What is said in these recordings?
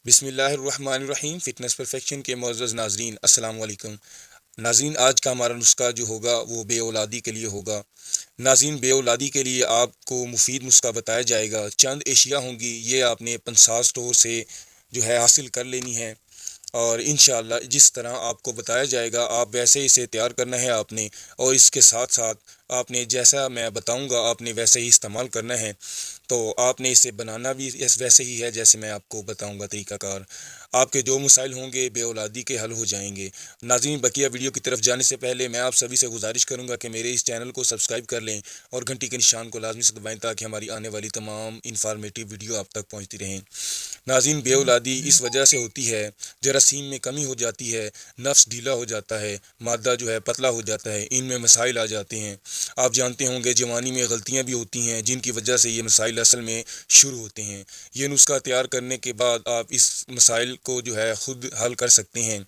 بسم اللہ الرحمن الرحیم۔ فٹنس پرفیکشن کے معزز ناظرین، السلام علیکم ناظرین۔ آج کا ہمارا نسخہ جو ہوگا وہ بے اولادی کے لیے ہوگا۔ ناظرین، بے اولادی کے لیے آپ کو مفید نسخہ بتایا جائے گا۔ چند اشیاء ہوں گی، یہ آپ نے پنساس اسٹور سے جو ہے حاصل کر لینی ہے، اور انشاءاللہ جس طرح آپ کو بتایا جائے گا آپ ویسے اسے تیار کرنا ہے آپ نے، اور اس کے ساتھ ساتھ آپ نے جیسا میں بتاؤں گا آپ نے ویسے ہی استعمال کرنا ہے۔ تو آپ نے اسے بنانا بھی ویسے ہی ہے جیسے میں آپ کو بتاؤں گا طریقہ کار۔ آپ کے جو مسائل ہوں گے بے اولادی کے حل ہو جائیں گے۔ ناظرین، بقیہ ویڈیو کی طرف جانے سے پہلے میں آپ سبھی سے گزارش کروں گا کہ میرے اس چینل کو سبسکرائب کر لیں اور گھنٹی کے نشان کو لازمی سے دبائیں تاکہ ہماری آنے والی تمام انفارمیٹیو ویڈیو آپ تک پہنچتی رہیں۔ ناظرین، بے اولادی اس وجہ سے ہوتی ہے، جراثیم میں کمی ہو جاتی ہے، نفس ڈھیلا ہو جاتا ہے، مادہ جو ہے پتلا ہو جاتا ہے، ان میں مسائل آ جاتے ہیں۔ آپ جانتے ہوں گے جوانی میں غلطیاں بھی ہوتی ہیں جن کی وجہ سے یہ مسائل اصل میں شروع ہوتے ہیں۔ یہ نسخہ تیار کرنے کے بعد آپ اس مسائل کو جو ہے خود حل کر سکتے ہیں۔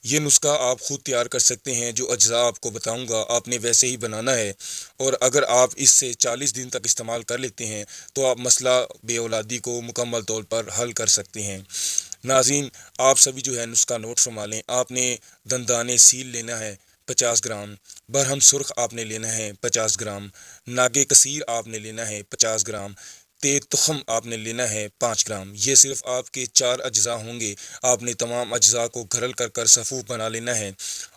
یہ نسخہ آپ خود تیار کر سکتے ہیں، جو اجزاء آپ کو بتاؤں گا آپ نے ویسے ہی بنانا ہے، اور اگر آپ اس سے 40 دن تک استعمال کر لیتے ہیں تو آپ مسئلہ بے اولادی کو مکمل طور پر حل کر سکتے ہیں۔ ناظرین، آپ سبھی جو ہے نسخہ نوٹ فرما لیں۔ آپ نے دندانے سیل لینا ہے 50 گرام، برہم سرخ آپ نے لینا ہے 50 گرام، ناگے کثیر آپ نے لینا ہے 50 گرام، تیز تخم آپ نے لینا ہے 5 گرام۔ یہ صرف آپ کے 4 اجزاء ہوں گے۔ آپ نے تمام اجزاء کو گھرل کر کر صفوف بنا لینا ہے،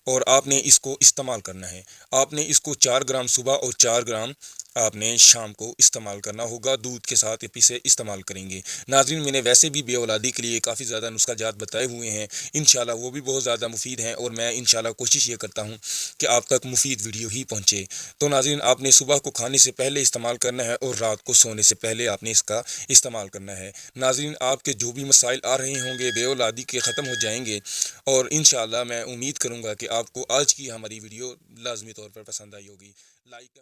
اور آپ نے اس کو استعمال کرنا ہے۔ آپ نے اس کو 4 گرام صبح اور 4 گرام آپ نے شام کو استعمال کرنا ہوگا۔ دودھ کے ساتھ اسے استعمال کریں گے۔ ناظرین، میں نے ویسے بھی بے اولادی کے لیے کافی زیادہ نسخہ جات بتائے ہوئے ہیں، انشاءاللہ وہ بھی بہت زیادہ مفید ہیں، اور میں انشاءاللہ کوشش یہ کرتا ہوں کہ آپ تک مفید ویڈیو ہی پہنچے۔ تو ناظرین، آپ نے صبح کو کھانے سے پہلے استعمال کرنا ہے، اور رات کو سونے سے پہلے آپ نے اس کا استعمال کرنا ہے۔ ناظرین، آپ کے جو بھی مسائل آ رہے ہوں گے بے اولادی کے ختم ہو جائیں گے، اور انشاءاللہ میں امید کروں گا کہ آپ کو آج کی ہماری ویڈیو لازمی طور پر پسند آئی ہوگی۔ لائک